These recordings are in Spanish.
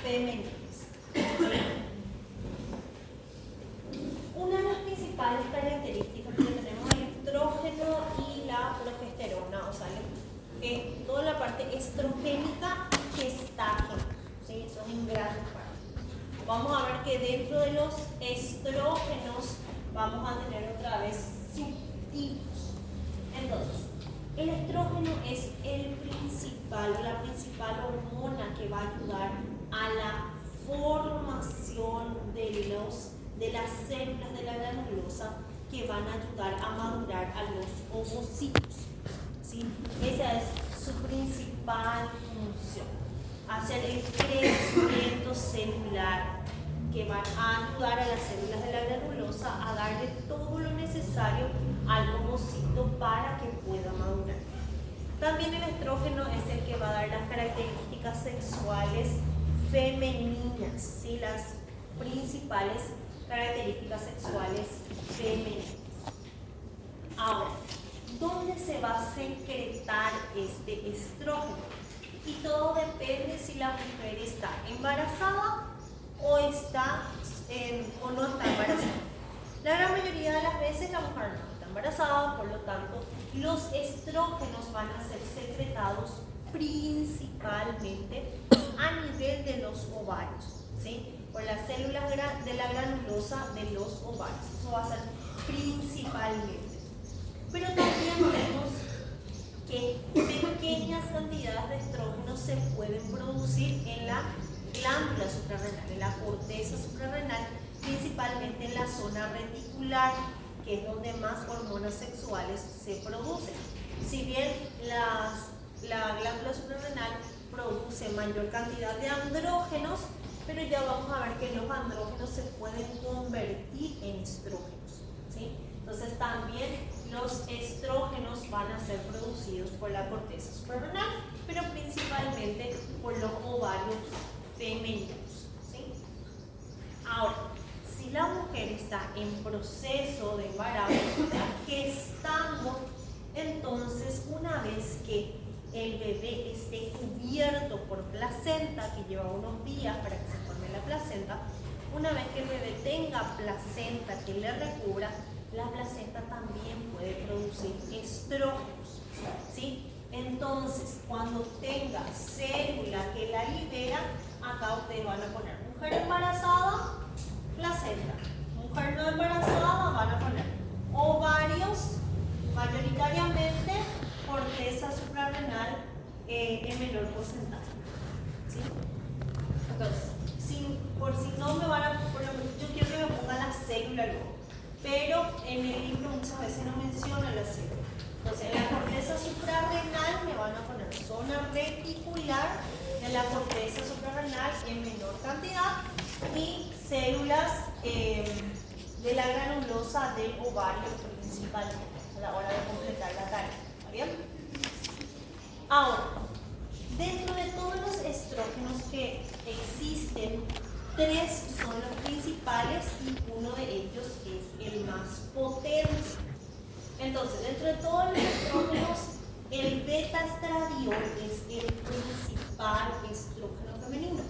femeninas. Una de las principales características que tenemos el estrógeno y la progesterona, o sea, toda la parte estrogénica gestágena, ¿sí? Son en gran parte. Vamos a ver que dentro de los estrógenos vamos a tener otra vez subtipos. Entonces, el estrógeno es la principal hormona que va a ayudar a la formación de las células de la granulosa que van a ayudar a madurar a los ovocitos, ¿sí? Esa es su principal función, hacer el crecimiento celular, que van a ayudar a las células de la granulosa a darle todo lo necesario al ovocito para que pueda madurar. También el estrógeno es el que va a dar las características sexuales femeninas, ¿sí? Las principales características sexuales femeninas. Ahora, ¿dónde se va a secretar este estrógeno? Y todo depende si la mujer está embarazada o no está embarazada. La gran mayoría de las veces la mujer no está embarazada, por lo tanto, los estrógenos van a ser secretados principalmente a nivel de los ovarios, ¿sí? Por las células de la granulosa de los ovarios. Eso va a ser principalmente. Pero también vemos que pequeñas cantidades de estrógenos se pueden producir en la glándula suprarrenal, en la corteza suprarrenal, principalmente en la zona reticular, que es donde más hormonas sexuales se producen. Si bien la glándula suprarrenal produce mayor cantidad de andrógenos, pero ya vamos a ver que los andrógenos se pueden convertir en estrógenos, ¿sí? Entonces también los estrógenos van a ser producidos por la corteza suprarrenal, pero principalmente por los ovarios femeninos, ¿sí? Ahora, si la mujer está en proceso de embarazo, está gestando, entonces una vez que el bebé esté cubierto por placenta, que lleva unos días para que se forme la placenta, una vez que el bebé tenga placenta que le recubra, la placenta también puede producir estrógenos, ¿sí? Entonces, cuando tenga célula que la libera, acá ustedes van a poner mujer embarazada, placenta. Mujer no embarazada, van a poner ovarios, mayoritariamente corteza suprarrenal en menor porcentaje, ¿sí? Entonces, por si no me van a poner, yo quiero que me pongan la célula luego, pero en el libro muchas veces no menciona la célula. Entonces, en la corteza suprarrenal me van a poner zona reticular, en la corteza suprarrenal en menor cantidad, y células de la granulosa del ovario principalmente a la hora de completar la tarea. ¿Está bien? Ahora, dentro de todos los estrógenos que existen, 3 son los principales y uno de ellos es el más potente. Entonces, dentro de todos los estrógenos, el beta-estradiol es el principal estrógeno femenino,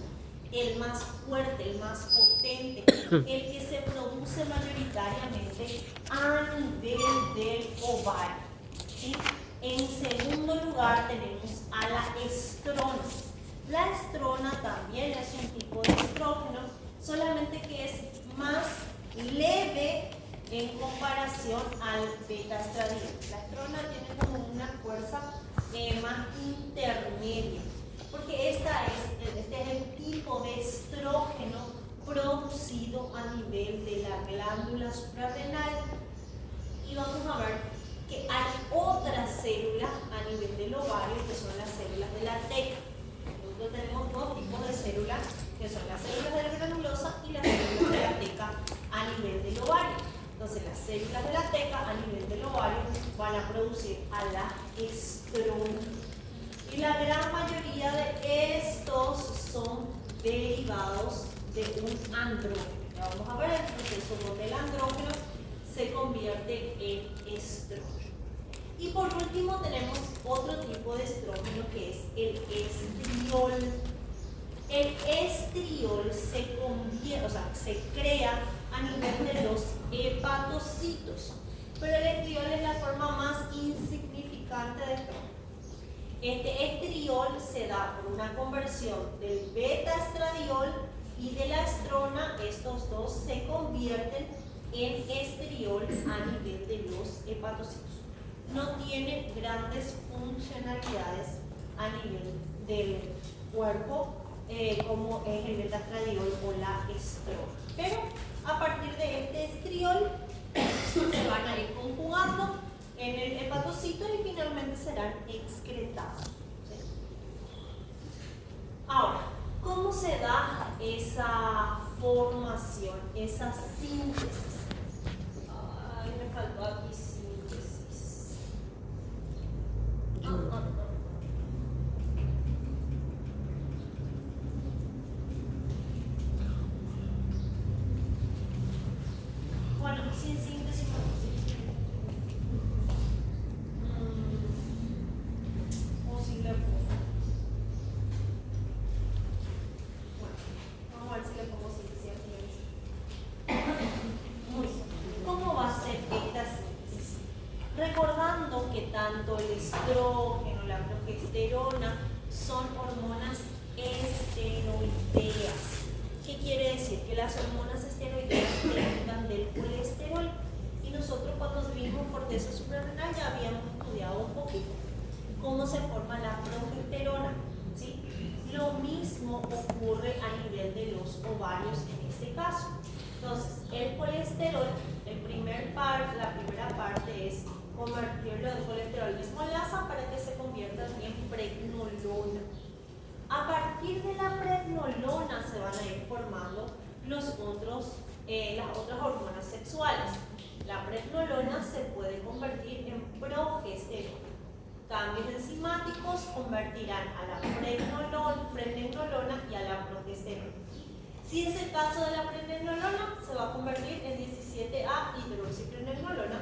el más fuerte, el más potente, el que se produce mayoritariamente a nivel del ovario, ¿sí? En segundo lugar tenemos a la estrona. La estrona también es un tipo de estrógeno, solamente que es más leve en comparación al beta-estradiol. La estrona tiene como una fuerza más intermedia, porque este es el tipo de estrógeno producido a nivel de la glándula suprarrenal. Y vamos a ver que hay otras células a nivel del ovario, que son las células de la teca. Nosotros tenemos 2 tipos de células, que son las células de la granulosa y las células de la teca a nivel del ovario. Entonces, las células de la teca a nivel del ovario van a producir a la estrona. Y la gran mayoría de estos son derivados de un andrógeno. Ya vamos a ver el proceso donde el andrógeno se convierte en estrógeno. Y por último tenemos otro tipo de estrógeno que es el estriol. El estriol estriol se convierte, o sea, se crea a nivel de los hepatocitos. Pero el estriol es la forma más insignificante de esto. Este estriol se da por una conversión del beta-estradiol y de la estrona. Estos dos se convierten en estriol a nivel de los hepatocitos. No tiene grandes funcionalidades a nivel del cuerpo como es el beta-estradiol o la estrona. Pero a partir de este estriol se van a ir conjugando en el hepatocito y finalmente serán excretados. ¿Sí? Ahora, ¿cómo se da esa formación, esa síntesis? Ay, me faltó aquí síntesis. Bueno, sin síntesis no existe. O sin le pongo. Bueno, vamos a ver si le pongo síntesis aquí. Muy bien. ¿Cómo va a ser esta síntesis? Recordando que tanto el estrógeno, la progesterona son hormonas esteroideas. ¿Qué quiere decir? Que las hormonas esteroideas derivan del colesterol. Y nosotros cuando vimos corteza suprarrenal ya habíamos estudiado un poquito cómo se forma la progesterona. ¿Sí? Lo mismo ocurre a nivel de los ovarios en este caso. Entonces, el colesterol, la primera parte es convertirlo de colesterol desmolasa para que se convierta en pregnolona. A partir de la pregnolona se van a ir formando las otras hormonas sexuales. La pregnolona se puede convertir en progesterona. Cambios enzimáticos convertirán a la pregnenolona y a la progesterona. Si es el caso de la pregnenolona, se va a convertir en 17A hidroxipregnenolona,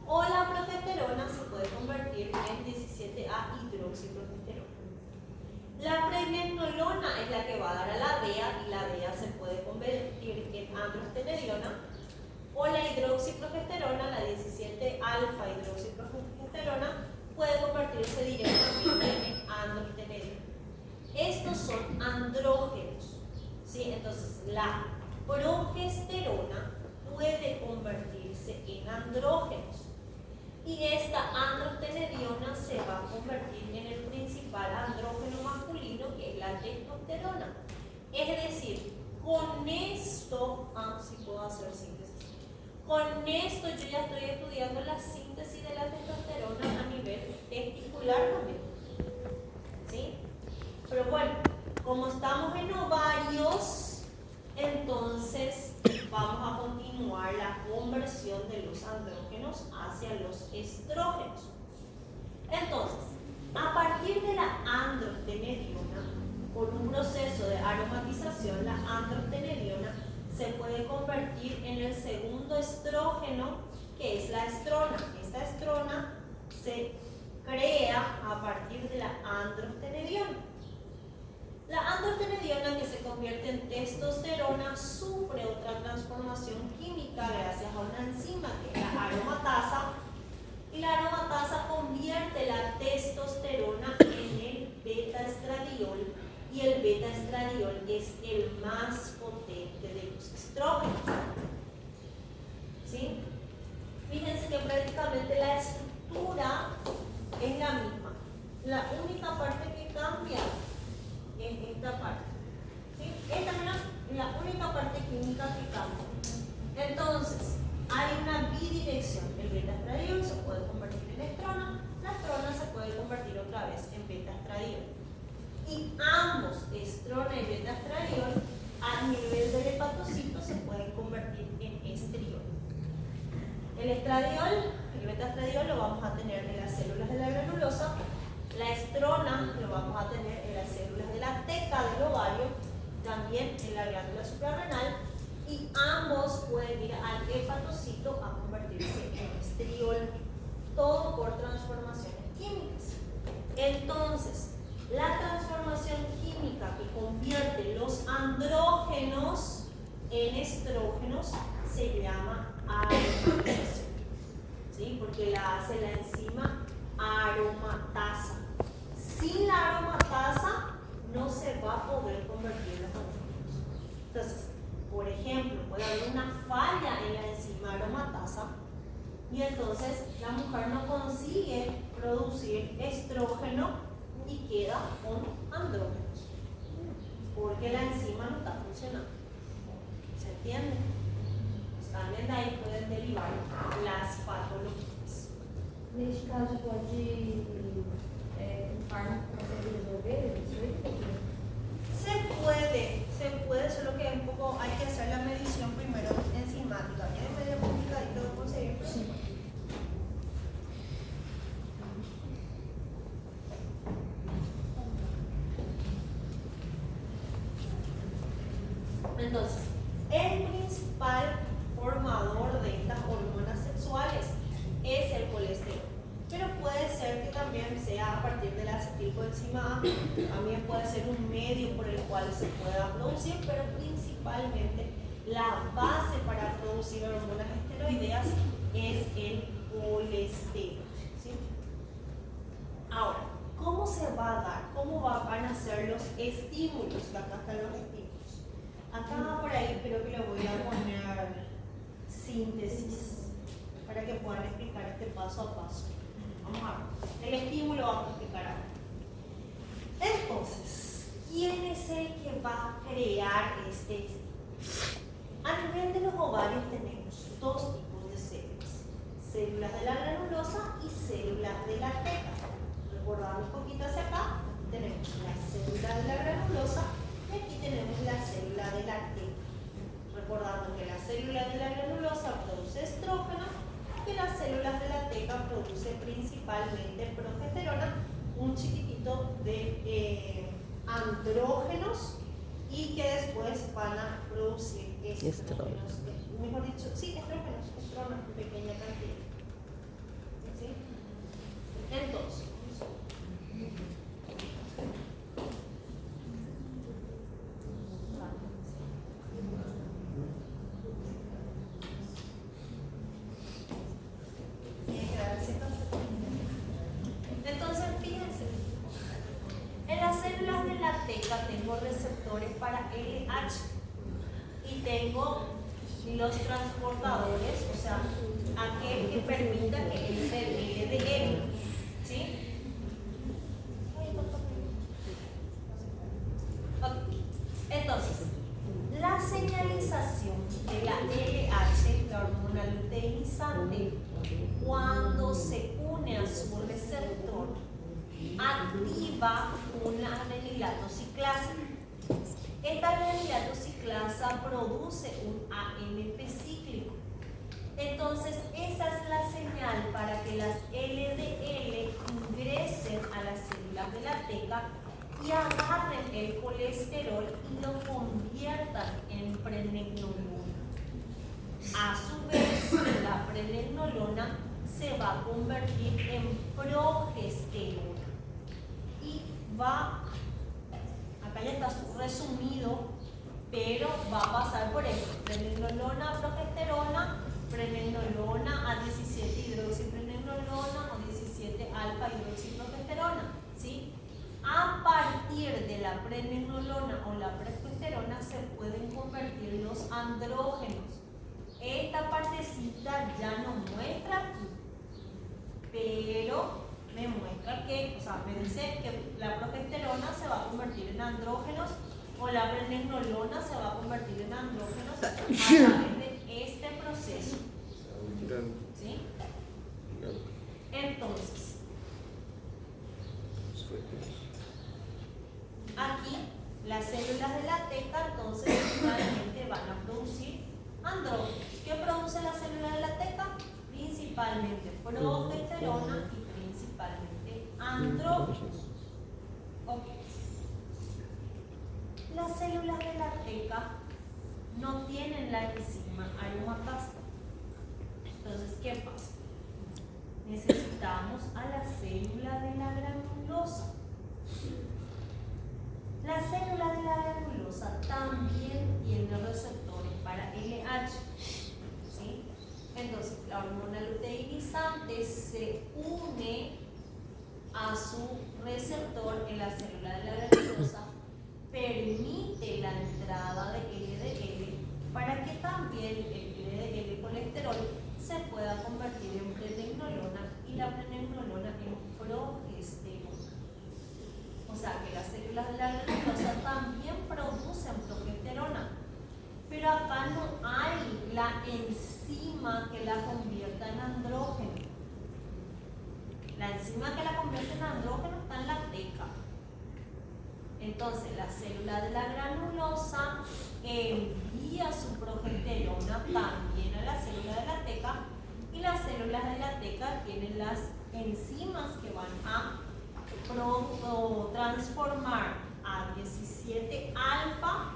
o la progesterona se puede convertir en 17A hidroxiprogesterona. La pregnenolona es la que va a dar a la DEA y la DEA se puede convertir en androstenediona, o la hidroxiprogesterona, la 17 alfa hidroxiprogesterona, puede convertirse directamente en androstenediona. Estos son andrógenos, ¿sí? Entonces la progesterona puede convertirse en andrógenos. Y esta androstenediona se va a convertir en el principal andrógeno masculino, que es la testosterona. Es decir, con esto, si puedo hacer síntesis, con esto yo ya estoy estudiando la síntesis de la testosterona a nivel testicular también. ¿Sí? Pero bueno, como estamos en ovarios, entonces vamos a continuar la conversión de los andrógenos hacia los estrógenos. Entonces, a partir de la androstenediona, por un proceso de aromatización, la androstenediona se puede convertir en el segundo estrógeno, que es la estrona. Esta estrona se crea a partir de la androstenediona. La androstenediona, que se convierte en testosterona, sufre otra transformación química gracias a una enzima que es la aromatasa, y la aromatasa convierte la testosterona en el beta-estradiol, y el beta-estradiol es el más potente de los estrógenos. ¿Sí? Fíjense que prácticamente la estructura es la misma. La única parte que cambia es esta parte. ¿Sí? Esta es la única parte química que cambia. Entonces, hay una bidirección. El beta-estradiol se puede convertir en estrona, la estrona se puede convertir otra vez en beta-estradiol. Y ambos, estrona y beta-estradiol, a nivel del hepatocito se pueden convertir en estriol. El estradiol, el beta-estradiol lo vamos a tener en las células de la granulosa, la estrona lo vamos a tener en las células de la teca del ovario, también en la glándula suprarrenal, y ambos pueden ir al hepatocito a convertirse en estriol, todo por transformaciones químicas. Entonces, La transformación química que convierte los andrógenos en estrógenos se llama aromatización, ¿sí? Porque la hace la enzima aromatasa. Sin la aromatasa no se va a poder convertir los andrógenos. Entonces, por ejemplo, puede haber una falla en la enzima aromatasa y entonces la mujer no consigue producir estrógeno y queda con andrógenos porque la enzima no está funcionando. ¿Se entiende? También de ahí pueden derivar las patologías. Neste caso, pode um fármaco consegue resolver isso aí? Se puede, solo que un poco hay que hacer la medición primero enzimática. Ya es medio complicadito de conseguir, pero sí. Entonces, el principal formador de estas hormonas sexuales es el colesterol. Pero puede ser que también sea a partir de la acetilcoenzima A, también puede ser un medio por el cual se pueda producir, pero principalmente la base para producir hormonas esteroideas es el colesterol, ¿sí? Ahora, ¿cómo se va a dar? ¿Cómo van a ser los estímulos? Acá están los estímulos. Acá por ahí creo que le voy a poner síntesis para que puedan explicar este paso a paso. Vamos a ver. El estímulo vamos a explicar ahora. Entonces, ¿quién es el que va a crear este estímulo? A nivel de los ovarios tenemos dos tipos de células. Células de la granulosa y células de la teca. Recordando un poquito hacia acá, tenemos la célula de la granulosa y aquí tenemos la célula de la teca. Recordando que la célula de la granulosa produce estrógeno, que las células de la teca produce principalmente progesterona, un chiquitito de andrógenos y que después van a producir estrógenos. Mejor dicho, sí, estrógenos en pequeña cantidad. ¿Sí? Entonces, fíjense, en las células de la teca tengo receptores para LH y tengo los transportadores, o sea, aquel que permita que entre el LDL, ¿sí? Okay. Entonces, la señalización de la LH, la hormona luteinizante, cuando se une a su receptor, activa una adenilato ciclasa. Esta adenilato ciclasa produce un AMP cíclico. Entonces, esa es la señal para que las LDL ingresen a las células de la teca y agarren el colesterol y lo conviertan en pregnenolona. A su vez, la pregnenolona se va a convertir en progesterona y va, acá ya está resumido, pero va a pasar por esto: pregnenolona, progesterona, pregnenolona a 17 hidroxipregnenolona o 17 alfa hidroxiprogesterona, ¿sí? A partir de la pregnenolona o la progesterona se pueden convertir los andrógenos. Esta partecita ya no muestra aquí, pero me muestra que, o sea, me dice que la progesterona se va a convertir en andrógenos o la pregnenolona se va a convertir en andrógenos a través de este proceso. ¿Sí? Entonces, aquí las células de la teca entonces finalmente van a producir andrógenos. ¿Qué produce la célula de la teca? Principalmente progesterona y principalmente andrógenos. Ok. Las células de la teca no tienen la enzima aromatasa. Entonces, ¿qué pasa? Necesitamos a la célula de la granulosa. La célula de la granulosa también tiene receptores para LH, ¿sí? Entonces, la hormona luteinizante se une a su receptor en la célula de la granulosa, permite la entrada de LDL para que también el LDL colesterol se pueda convertir en pregnenolona y la pregnenolona en progesterona. O sea que las células de la granulosa también producen progesterona, pero acá no hay la enzima que la convierta en andrógeno. La enzima que la convierte en andrógeno está en la teca. Entonces, la célula de la granulosa envía su progesterona también a la célula de la teca, y las células de la teca tienen las enzimas que van a transformar a 17 alfa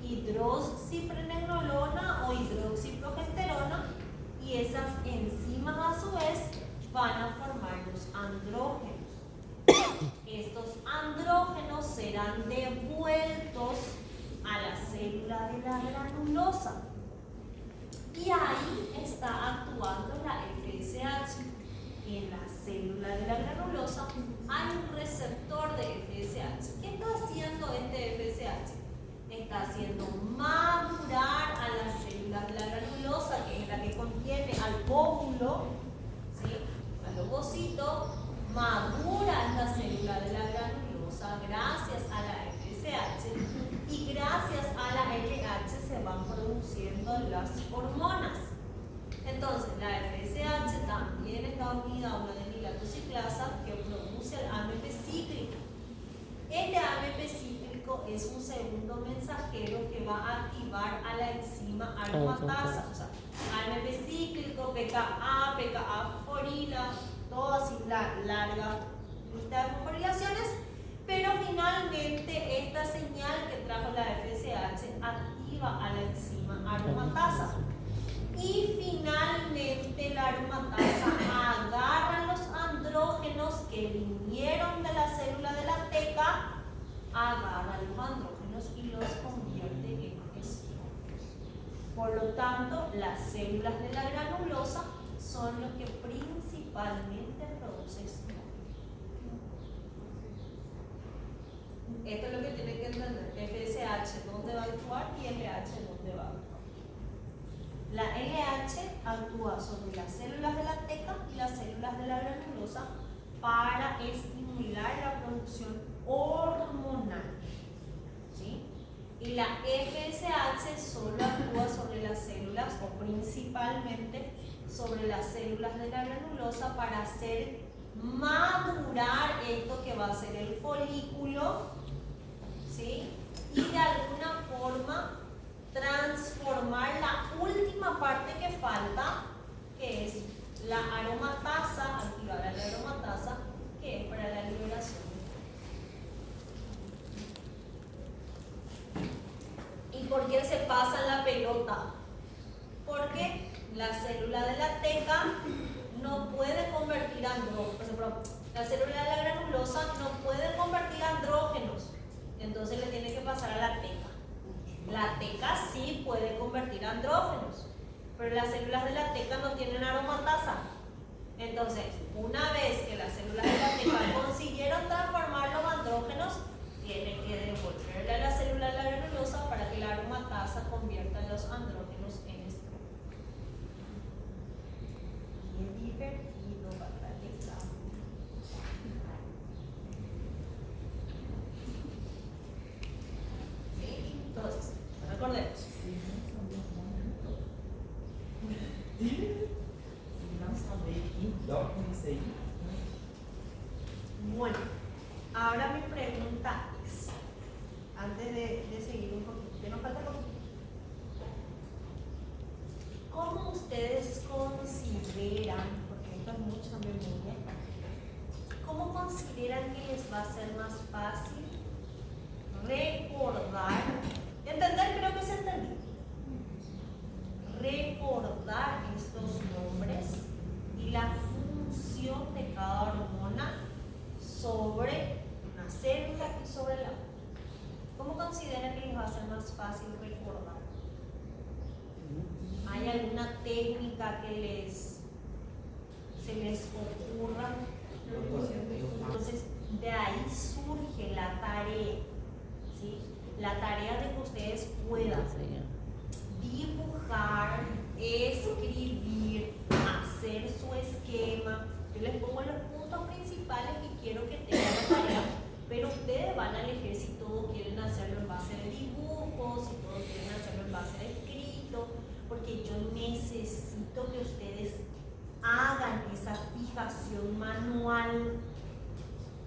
hidroxipregnenolona o hidroxiprogesterona, y esas enzimas a su vez van a formar los andrógenos. Estos andrógenos serán devueltos a la célula de la granulosa, y ahí está actuando la FSH. En la célula de la granulosa hay un receptor de FSH. ¿Qué está haciendo este FSH? Está haciendo madurar a las células de la granulosa, que es la que contiene al óvulo, ¿sí? Al ovocito. Madura esta célula de la granulosa gracias a la FSH, y gracias a la LH se van produciendo las hormonas. Entonces, la FSH también está unida a una desnilatoxiclasa que produce el AMP cíclico. Este AMP cíclico es un segundo mensajero que va a activar a la enzima aromatasa. O sea, AMP cíclico, PKA, PKA fosforila, todo así la larga lista de fosforilaciones, pero finalmente esta señal que trajo la FSH activa a la enzima aromatasa. Y finalmente la aromatasa agarra los andrógenos que vinieron de la célula de la teca, agarra los andrógenos y los convierte en estrógenos. Por lo tanto, las células de la granulosa son los que principalmente producen estrógenos. Esto es lo que tienen que entender. FSH dónde va a actuar y LH dónde va a actuar. La LH actúa sobre las células de la teca y las células de la granulosa para estimular la producción hormonal, ¿sí? Y la FSH solo actúa sobre las células, o principalmente sobre las células de la granulosa, para hacer madurar esto que va a ser el folículo, ¿sí? Y de alguna forma transformar la última parte que falta, que es la aromatasa, activar la aromatasa, que es para la liberación. ¿Y por qué se pasa la pelota? Porque la célula de la teca no puede convertir andrógenos, la célula de la granulosa no puede convertir andrógenos, entonces le tiene que pasar a la teca. La teca sí puede convertir andrógenos, pero las células de la teca no tienen aromatasa. Entonces, una vez que las células de la teca consiguieron transformar los andrógenos, tienen que devolverle a la célula de la granulosa para que la aromatasa convierta los andrógenos en estrógenos. Bien divertido, Bataleza. ¿Sí? Entonces, recordemos. Bueno, ahora mi pregunta es, antes de seguir un poquito, que nos falta poquito, ¿cómo ustedes consideran, porque esto es mucha memoria, cómo consideran que les va a ser más fácil recordar, entender? Creo que se entendió. Recordar estos nombres y la función de cada hormona sobre una célula y sobre la otra. les va a ser más fácil recordar? ¿Hay alguna técnica que se les ocurra? Entonces, de ahí surge la tarea, ¿sí? La tarea de que ustedes puedan dibujar, escribir, hacer su esquema. Yo les pongo los puntos principales que quiero que tengan la tarea, pero ustedes van a elegir si todos quieren hacerlo en base de dibujos, si todos quieren hacerlo en base de escrito, porque yo necesito que ustedes hagan esa fijación manual,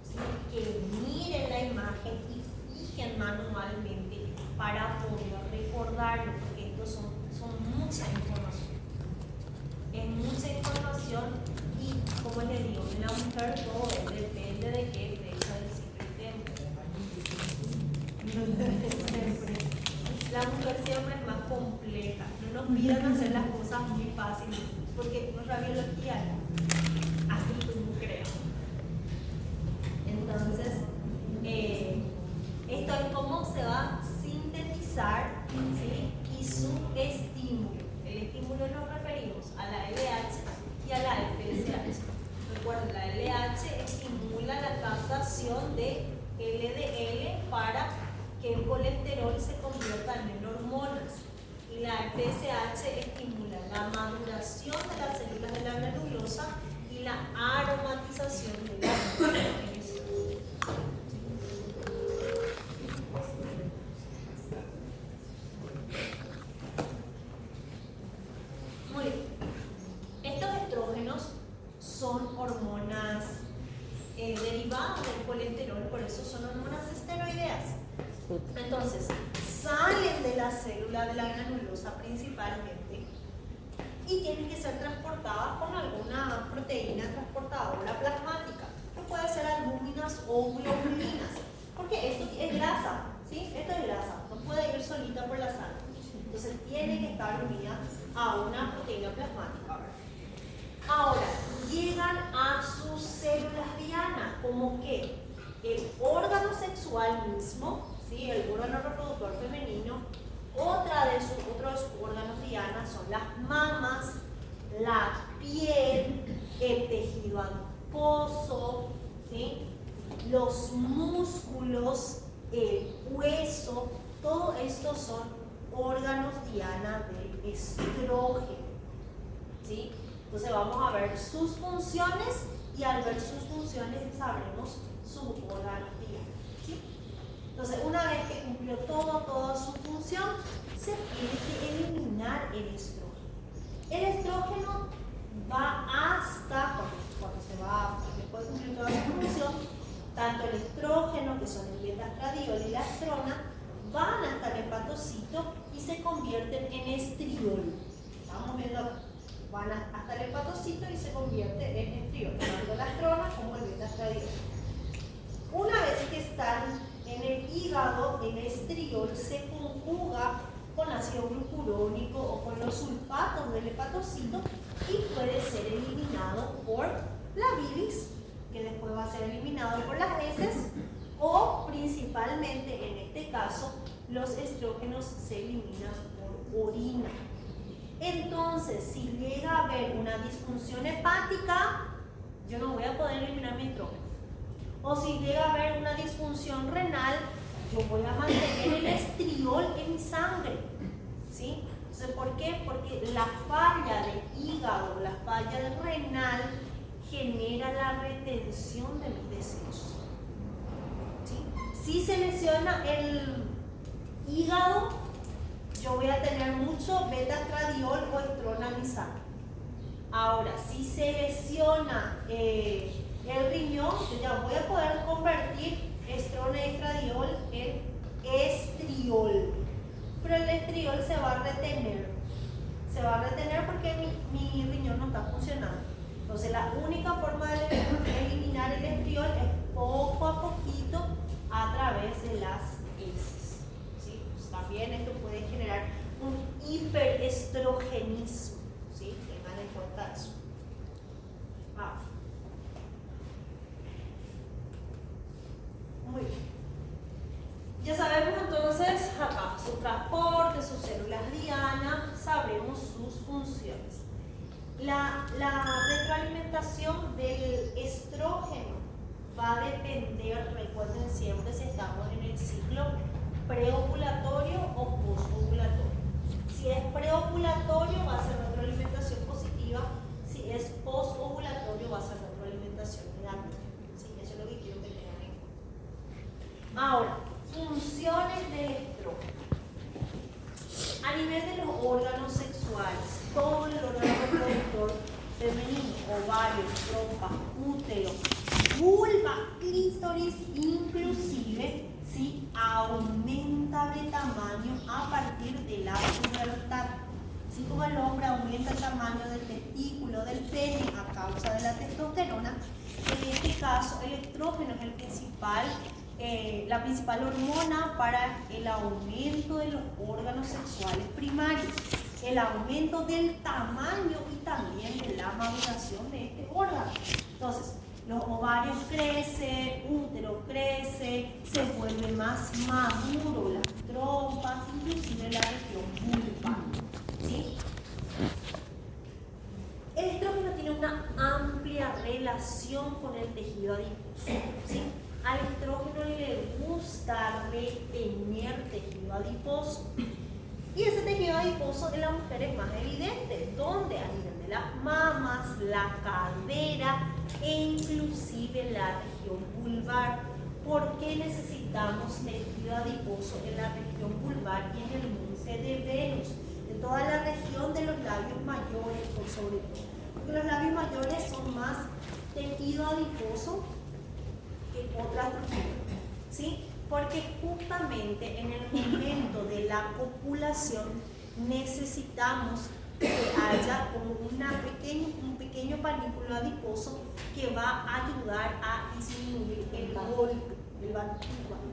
¿sí? Que miren la imagen y fijen manualmente para poder recordarlo, porque esto son mucha información. Es mucha información y, como les digo, en la mujer todo depende de qué fecha del ciclo estemos. La mujer siempre es más compleja. No nos pidan hacer las cosas muy fáciles, porque no es biología, así como creo. Entonces, esto es cómo se va a sintetizar, ¿sí? Y su estímulo. El estímulo nos referimos a la LH y a la FSH. Recuerden, la LH estimula la captación de LDL para que el colesterol se convierta en hormonas. Y la FSH estimula la maduración de las células de la granulosa y la aromatización de la granulosa. Muy bien. Estos estrógenos son hormonas derivadas del colesterol, por eso son hormonas esteroideas. Entonces, salen de la célula de la granulosa principalmente y tienen que ser transportadas con alguna proteína transportadora plasmática, que puede ser albúminas o globulinas, porque esto es grasa, ¿sí? Esto es grasa, no puede ir solita por la sangre. Entonces, tiene que estar unida a una proteína plasmática. Ahora, llegan a sus células diana, como que el órgano sexual mismo, ¿sí? El órgano reproductor femenino, otros de sus órganos diana son las mamas, la piel, el tejido adiposo, ¿sí? Los músculos, el hueso, todo esto son órganos diana del estrógeno, ¿sí? Entonces vamos a ver sus funciones y al ver sus funciones sabremos sus órganos diana, ¿sí? Entonces, una vez que cumplió toda su función, se tiene que eliminar el estrógeno. El estrógeno va hasta, cuando se va, después de cumplir toda su función, tanto el estrógeno, que son el beta-estradiol y la estrona, van hasta el hepatocito y se convierten en estriol. Estamos viendo acá. Van hasta el hepatocito y se convierte en estriol, tanto la estrona como el beta-estradiol. Una vez que están en el hígado, el estriol se conjuga con ácido glucurónico o con los sulfatos del hepatocito y puede ser eliminado por la bilis, que después va a ser eliminado por las heces, o principalmente en este caso los estrógenos se eliminan por orina. Entonces, si llega a haber una disfunción hepática, yo no voy a poder eliminar mi estrógeno. O si llega a haber una disfunción renal, yo voy a mantener el estriol en mi sangre, ¿sí? Entonces, ¿por qué? Porque la falla de hígado, la falla de renal, genera la retención de mis deseos, ¿sí? Si se lesiona el hígado, yo voy a tener mucho beta-estradiol o estrona en mi sangre. Ahora, si se lesiona el riñón, yo ya voy a poder convertir estrona y estradiol en estriol. Pero el estriol se va a retener. Se va a retener porque mi riñón no está funcionando. Entonces, la única forma de eliminar el estriol es poco a poquito a través de las heces, ¿sí? Pues también esto puede generar un hiperestrogenismo, ¿sí? Tengan en cuenta eso. Muy bien. Ya sabemos entonces acá transporte, sus células diana, sabremos sus funciones. La retroalimentación del estrógeno va a depender, recuerden siempre si estamos en el ciclo preovulatorio o posovulatorio. Si es preovulatorio va a ser retroalimentación positiva, si es posovulatorio va a ser retroalimentación negativa. ¿Sí? Eso es lo que quiero que tengan en cuenta. Ahora, funciones del estrógeno. A nivel de los órganos sexuales, todo el órgano reproductor femenino, ovarios, trompa, útero, vulva, clítoris, inclusive si aumenta de tamaño a partir de la pubertad. Así como el hombre aumenta el tamaño del testículo, del pene a causa de la testosterona, en este caso el estrógeno es el principal, la principal hormona para el aumento de los órganos sexuales primarios, el aumento del tamaño y también de la maduración de este órgano. Entonces, los ovarios crecen, útero crece, se vuelve más maduro las trompas, inclusive la región vulvar. ¿Sí? El estrógeno tiene una amplia relación con el tejido adiposo. ¿Sí? Al estrógeno le gusta retener tejido adiposo. Y ese tejido adiposo en la mujer es más evidente, donde a nivel de las mamas, la cadera e inclusive la región vulvar. ¿Por qué necesitamos tejido adiposo en la región vulvar y en el monte de Venus? En toda la región de los labios mayores, por sobre todo. Porque los labios mayores son más tejido adiposo que otras estructuras, ¿sí? Porque justamente en el momento de la copulación necesitamos que haya como un pequeño panículo adiposo que va a ayudar a disminuir el golpe, el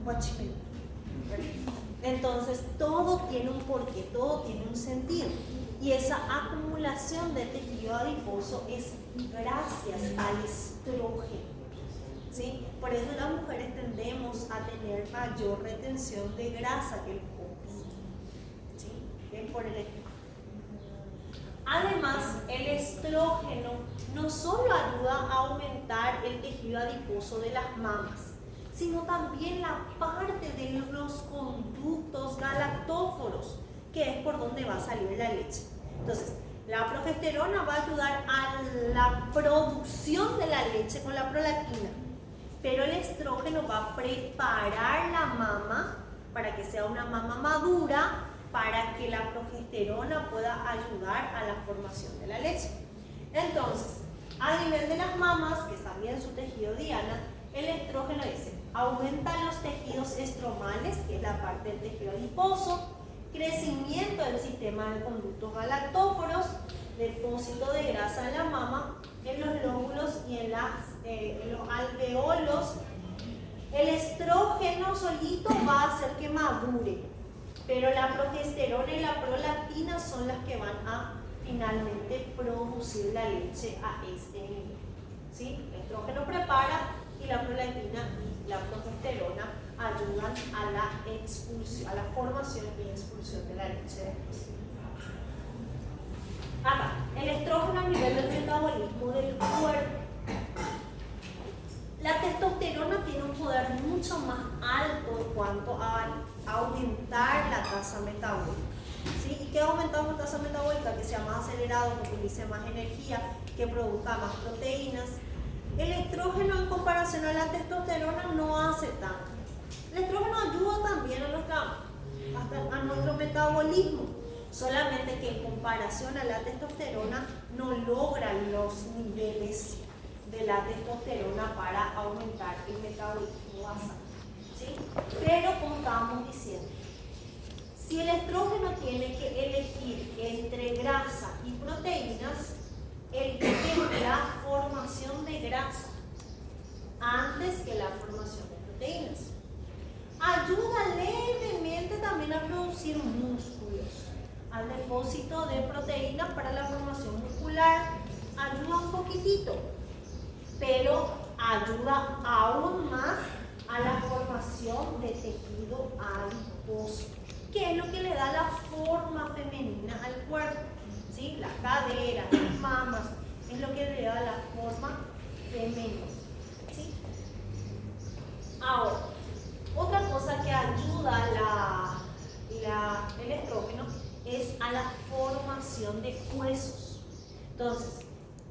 bachimento. Entonces todo tiene un porqué, todo tiene un sentido. Y esa acumulación de tejido adiposo es gracias al estrógeno. ¿Sí? Por eso las mujeres tendemos a tener mayor retención de grasa que el hombre. ¿Sí? ¿Ven? Por el estrógeno. Además, el estrógeno no solo ayuda a aumentar el tejido adiposo de las mamas, sino también la parte de los conductos galactóforos, que es por donde va a salir la leche. Entonces, la progesterona va a ayudar a la producción de la leche con la prolactina, pero el estrógeno va a preparar la mama para que sea una mama madura, para que la progesterona pueda ayudar a la formación de la leche. Entonces, a nivel de las mamas, que es también su tejido diana, el estrógeno dice, aumenta los tejidos estromales, que es la parte del tejido adiposo, crecimiento del sistema de conductos galactóforos, depósito de grasa en la mama, en los lóbulos y en los alveolos. El estrógeno solito va a hacer que madure, pero la progesterona y la prolactina son las que van a finalmente producir la leche a este nivel. ¿Sí? El estrógeno prepara y la prolactina y la progesterona ayudan a la expulsión, a la formación y expulsión de la leche después. Acá, el estrógeno a nivel del metabolismo del cuerpo. La testosterona tiene un poder mucho más alto en cuanto a aumentar la tasa metabólica. ¿Sí? ¿Y qué ha aumentado la tasa metabólica? Que sea más acelerado, que utilice más energía, que produzca más proteínas. El estrógeno en comparación a la testosterona no hace tanto. El estrógeno ayuda también a nuestro metabolismo, solamente que en comparación a la testosterona no logra los niveles de la testosterona para aumentar el metabolismo basal. ¿Sí? Pero como estábamos diciendo, si el estrógeno tiene que elegir entre grasa y proteínas, elige la formación de grasa antes que la formación de proteínas. Ayuda levemente también a producir músculos, al depósito de proteínas para la formación muscular, ayuda un poquitito, pero ayuda aún más a la formación de tejido adiposo, que es lo que le da la forma femenina al cuerpo, ¿sí? La cadera, las mamas, es lo que le da la forma femenina, ¿sí? Ahora, otra cosa que ayuda el estrógeno es a la formación de huesos. Entonces,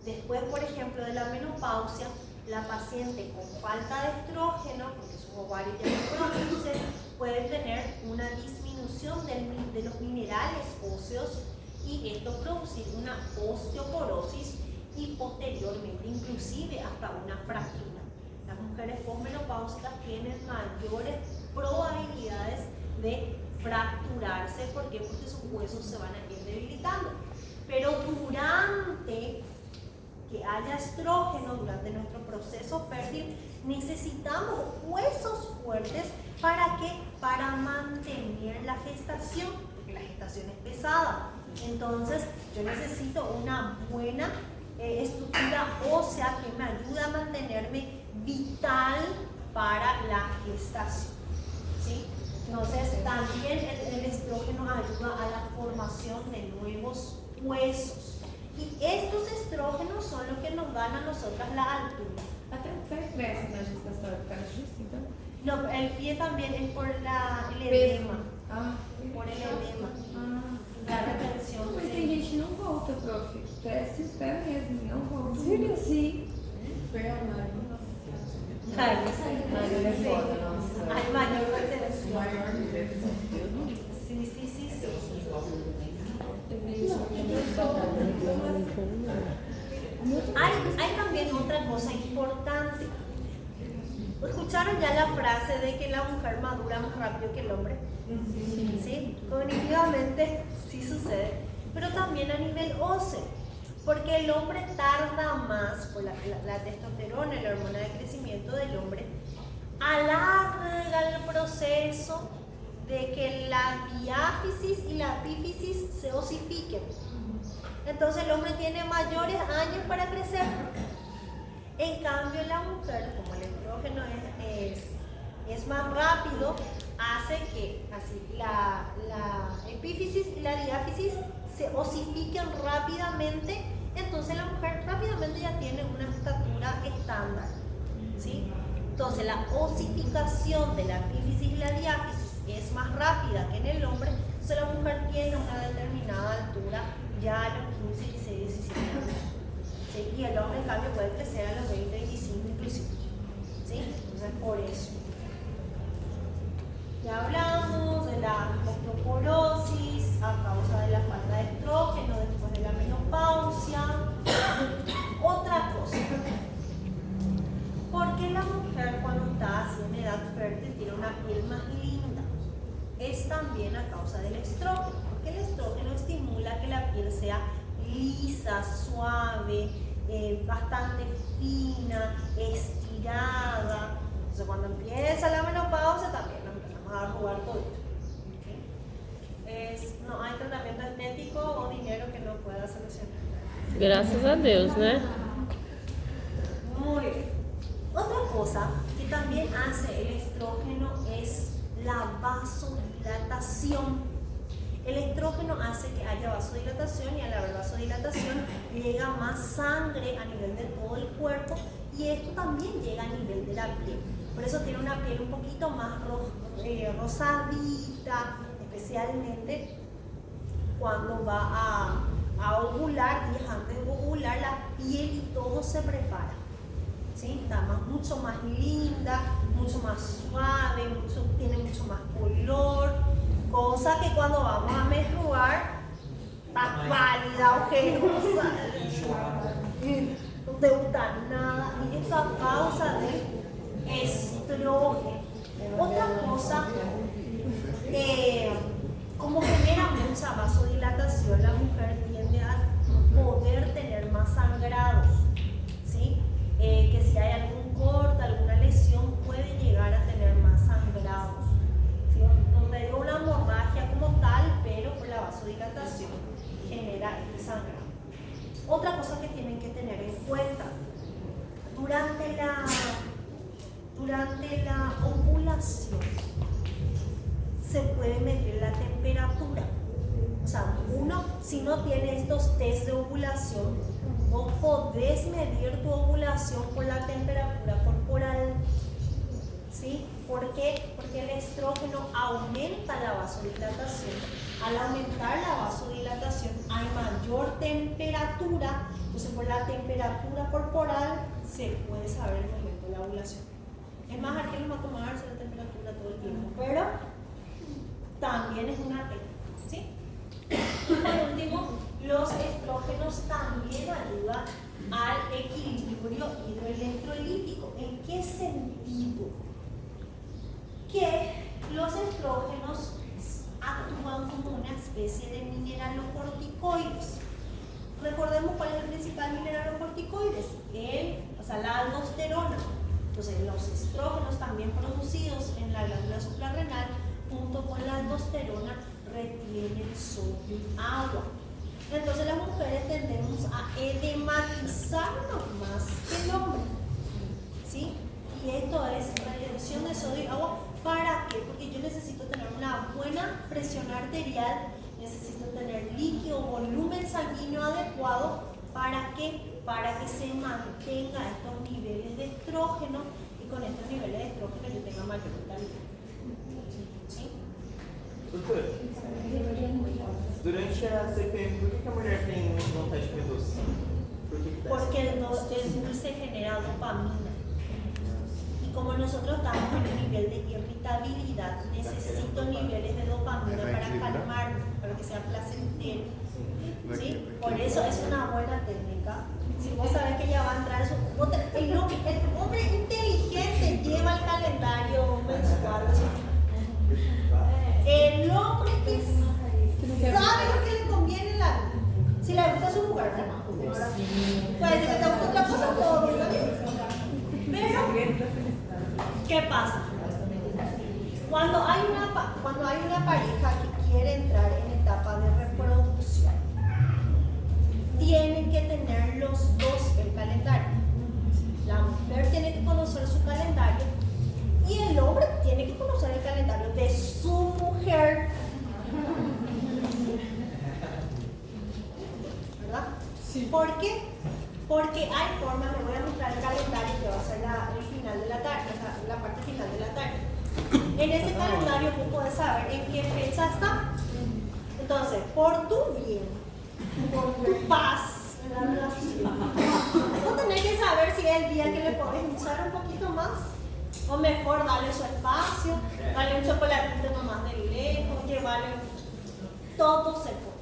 después, por ejemplo, de la menopausia, la paciente con falta de estrógeno, porque sus ovarios ya no producen, puede tener una disminución de los minerales óseos y esto producir una osteoporosis y posteriormente inclusive hasta una fractura. Las mujeres posmenopáusicas tienen mayores probabilidades de fracturarse. ¿Por qué? Porque sus huesos se van a ir debilitando. Pero durante que haya estrógeno, durante nuestro proceso fértil, necesitamos huesos fuertes. ¿Para qué? Para mantener la gestación, porque la gestación es pesada. Entonces, yo necesito una buena estructura ósea que me ayude a mantenerme vital para la gestación, ¿sí? Entonces, también el estrógeno ayuda a la formación de nuevos huesos. Y estos estrógenos son los que nos dan a nosotras la altura. Até o pé cresce na gestação, é por causa disso, então? No, el pie también es por el edema. Ah, Por el edema. Ah, La retención. mas tem gente que não volta, prof. Cresce o pé mesmo, não volta. Sério? Sim. Ay, Mayor es foda, nossa. hay mayor retención. Maior nível. Sí, sí, sí, sí. Hay también otra cosa importante. ¿Escucharon ya la frase de que la mujer madura más rápido que el hombre? Sí, cognitivamente sí sucede, pero también a nivel óseo, porque el hombre tarda más, por la testosterona, la hormona de crecimiento del hombre, alarga el proceso de que la diáfisis y la epífisis se osifiquen. Entonces el hombre tiene mayores años para crecer. En cambio la mujer, como el estrógeno es más rápido, hace que así la epífisis y la diáfisis se osifiquen rápidamente. Entonces la mujer rápidamente ya tiene una estatura estándar, ¿sí? Entonces la osificación de la epífisis y la diáfisis es más rápida que en el hombre. Entonces la mujer tiene una determinada altura ya a los 15, 16, 17 años, ¿sí? Y el hombre en cambio puede crecer a los 20, 25 inclusive, ¿sí? Entonces por eso. Ya hablamos de la osteoporosis a causa de la falta de estrógeno después de la menopausia. Otra cosa, ¿por qué la mujer cuando está así en edad fértil tiene una piel más linda? Es también a causa del estrógeno, porque el estrógeno estimula que la piel sea lisa, suave, bastante fina, estirada. Entonces cuando empieza la menopausia también nos empezamos a arrugar todo. ¿Sí? No hay tratamiento estético o dinero que no pueda solucionar. Graças a Deus, né? Muy bien. Otra cosa que también hace el estrógeno es la vasodilatación. El estrógeno hace que haya vasodilatación y al haber vasodilatación llega más sangre a nivel de todo el cuerpo y esto también llega a nivel de la piel. Por eso tiene una piel un poquito más rosadita, especialmente cuando va a ovular y antes de ovular la piel y todo se prepara. ¿Sí? Está mucho más linda, mucho más suave, tiene mucho más color, cosa que cuando vamos a menstruar está pálida, ojerosa, no te gusta nada, y esto a causa de estrógeno. Otra cosa, como genera mucha vasodilatación, la mujer tiende a poder tener más sangrados, ¿sí? Que si hay algún corte, alguna lesión, puede llegar a tener más sangrados, ¿sí? No te digo una hemorragia como tal, pero por la vasodilatación genera este sangrado. Otra cosa que tienen que tener en cuenta, durante la ovulación se puede medir la temperatura. O sea, uno, si no tiene estos test de ovulación, vos podés medir tu ovulación por la temperatura corporal. ¿Sí? ¿Por qué? Porque el estrógeno aumenta la vasodilatación. Al aumentar la vasodilatación hay mayor temperatura, entonces por la temperatura corporal se puede saber el momento de la ovulación. Es más, aquí no va a tomarse la temperatura todo el tiempo, pero también es una técnica, ¿sí? Y por último, los estrógenos también ayudan al equilibrio hidroelectrolítico. ¿En qué sentido? Que los estrógenos actúan como una especie de mineralocorticoides. Recordemos cuál es el principal mineralocorticoides, la aldosterona. Entonces, los estrógenos también producidos en la glándula suprarrenal, junto con la aldosterona, retienen sodio y agua. Entonces, las mujeres tendemos a edematizarnos más que el hombre, ¿sí? Y esto es retención de sodio y agua. ¿Para qué? Porque yo necesito tener una buena presión arterial, necesito tener líquido, volumen sanguíneo adecuado. ¿Para qué? Para que se mantenga estos niveles de estrógeno y con estos niveles de estrógeno yo tenga mayor vitalidad. ¿Sí? Doutora, durante a CPM, por que a mulher tem vontade de comer doce? Por que dá? Porque el dulce genera dopamina. Y como nosotros estamos en un nivel de irritabilidad, necesito niveles de dopamina para calmarme, para que sea placentero. ¿Sí? Por eso es una buena técnica. Si vos sabés que ya va a entrar eso, el hombre inteligente lleva el calendario mensual. El hombre que sabe lo que le conviene en la vida. Si le gusta su mujer, puede decir que te gusta otra cosa, todo bien, pero ¿qué pasa? Cuando hay una pareja que quiere entrar en etapa de reproducción, tienen que tener los dos el calendario. La mujer tiene que conocer su calendario y el hombre tiene que conocer el calendario de su mujer. ¿Verdad? Sí. ¿Por qué? Porque hay formas, me voy a mostrar el calendario que va a ser el final de la tarde, o sea, la parte final de la tarde. En ese calendario tú puedes saber en qué fecha está. Entonces, por tu bien, por tu paz en la relación, vos tenés que saber si es el día que le podés usar un poquito más, o mejor darle su espacio, darle un chocolatito nomás de lejos, llevarle todo se puede.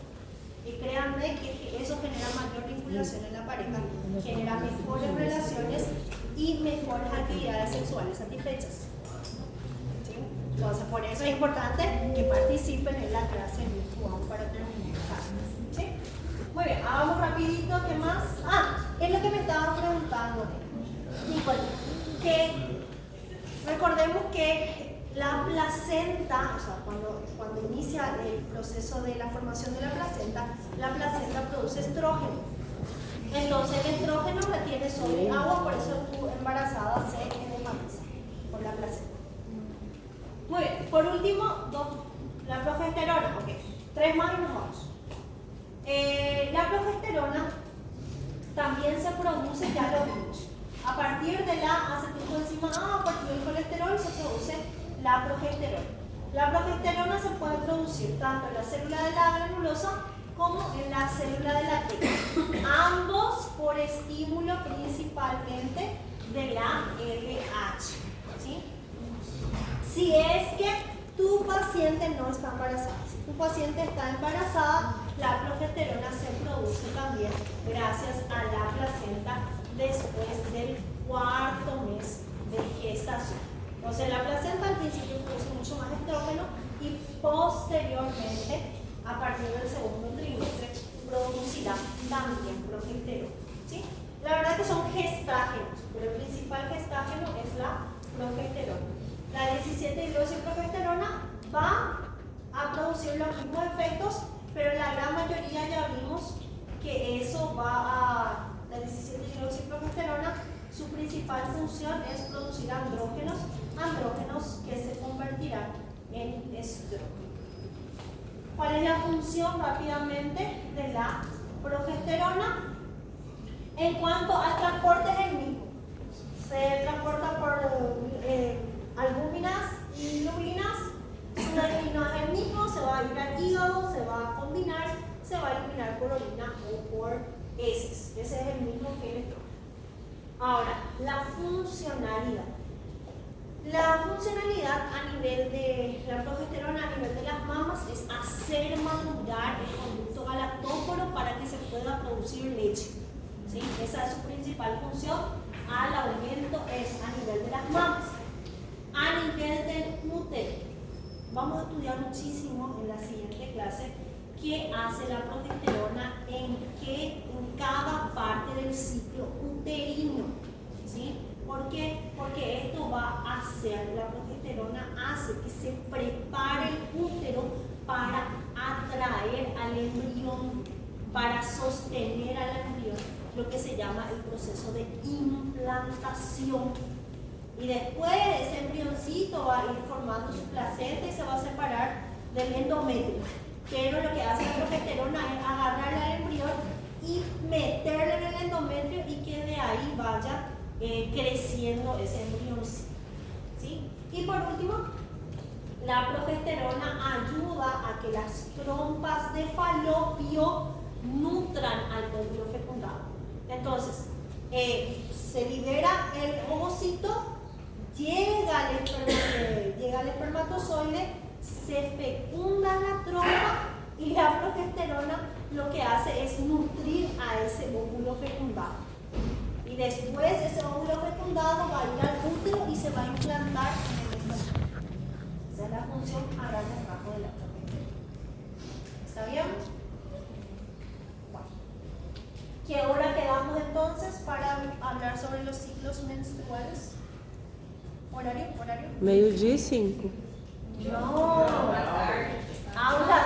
Y créanme que eso genera mayor vinculación en la pareja, genera mejores relaciones y mejores actividades sexuales satisfechas. ¿Sí? Entonces, por eso es importante que participen en la clase virtual para terminar. ¿Sí? Muy bien, vamos rapidito, ¿qué más? Es lo que me estaban preguntando. Nicole, que recordemos que la placenta, o sea, cuando inicia el proceso de la formación de la placenta produce estrógeno. Entonces el estrógeno retiene sodio y agua, por eso tu embarazada se edematiza por la placenta. Muy bien, por último, la progesterona, ok. 3 más y nos vamos. La progesterona también se produce, ya lo vimos. A partir de la acetilcoenzima A, a partir del colesterol, se produce la progesterona. La progesterona se puede producir tanto en la célula de la granulosa como en la célula de la T. Ambos por estímulo principalmente de la LH. ¿Sí? Si es que tu paciente no está embarazada, si tu paciente está embarazada, la progesterona se produce también gracias a la placenta después del 4º mes de gestación. Entonces la placenta al principio produce mucho más estrógeno y posteriormente, a partir del 2º trimestre, producirá también progesterona. ¿Sí? La verdad que son gestágenos, pero el principal gestágeno es la progesterona. La 17-hidroxiprogesterona va a producir los mismos efectos, pero la gran mayoría ya vimos que eso va a... La 17-hidroxiprogesterona, su principal función es producir andrógenos que se convertirán en estrógeno. ¿Cuál es la función rápidamente de la progesterona? En cuanto al transporte es el mismo. Se transporta por albúminas y glubinas. Su destino es el mismo, se va a ir al hígado, se va a combinar, se va a eliminar por orina o por heces. Ese es el mismo que el estrógeno. Ahora, la funcionalidad. La funcionalidad a nivel de la progesterona, a nivel de las mamas, es hacer madurar el conducto galactóforo para que se pueda producir leche. ¿Sí? Esa es su principal función al aumento, es a nivel de las mamas. A nivel del útero, vamos a estudiar muchísimo en la siguiente clase qué hace la progesterona en cada parte del ciclo uterino. ¿Sí? ¿Por qué? Porque esto va a hacer, la progesterona hace que se prepare el útero para atraer al embrión, para sostener al embrión, lo que se llama el proceso de implantación. Y después ese embrioncito va a ir formando su placenta y se va a separar del endometrio. Pero lo que hace la progesterona es agarrar al embrión y meterle en el endometrio y que de ahí vaya creciendo ese embrioncito. ¿Sí? Y por último, la progesterona ayuda a que las trompas de falopio nutran al óvulo fecundado. Entonces, se libera el ovocito, llega el espermatozoide, se fecunda la trompa y la progesterona lo que hace es nutrir a ese óvulo fecundado. Y después ese óvulo fecundado va a ir al útero y se va a implantar en el embrión. Esa es la función a grandes rasgos de la progesterona. ¿Está bien? Bueno. ¿Qué hora quedamos entonces para hablar sobre los ciclos menstruales? ¿Horario? Meio-dia e 5. No. Aula